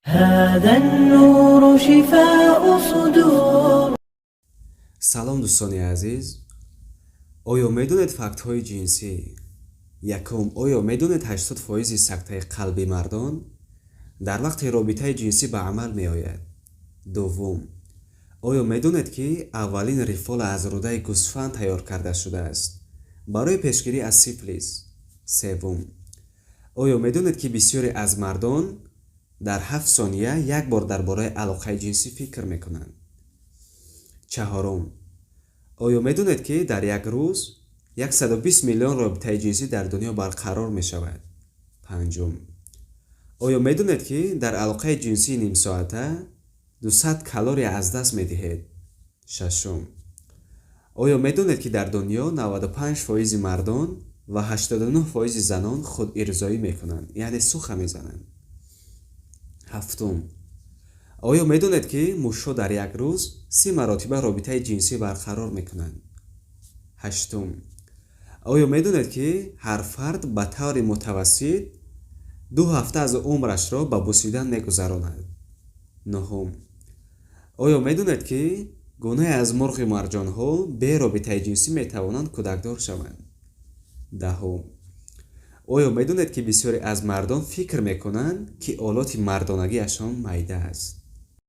هذا النور شفاء صدور. салом дӯстони азиз, оё медонед фактҳои ҷинсӣ? якум, оё медонед 80% сактаи қалби мардон дар вақти робитаи ҷинсӣ ба амал меояд? дуввум, оё медонед ки аввалин рифола аз рудаи гӯсфанд тайёр карда шудааст барои пешгирӣ аз сифлис? севум, оё медонед ки бисёре аз мардон дар 7 сония як бор дар бораи алоқаи ҷинсӣ фикр мекунанд? чаҳорум, оё медонед ки дар як рӯз 120 миллион робитаи ҷинсӣ дар дунё барқарор мешавад? панҷум, оё медонед ки дар алоқаи ҷинсии нимсоата 200 калория аз даст медиҳед? шашум, оё медонед ки дар дунё 95% мардон ва 89% занон худирзоӣ мекунанд, яъне суха мезананд? ҳафтум, оё медонед ки мушҳо дар як рӯз 30 маротиба робитаи ҷинсӣ барқарор мекунанд? ҳаштум, оё медонед ки ҳар фард ба таври мутавассит 2 ҳафта аз умрашро ба бусидан мегузаронад? нуҳум, оё медонед ки гунаҳе аз мурғи марҷонҳо бе робитаи ҷинсӣ метавонанд кӯдакдор шаванд? даҳум, оё медонед ки бисёре аз мардон фикр мекунанд ки олоти мардонагиашон майда аст?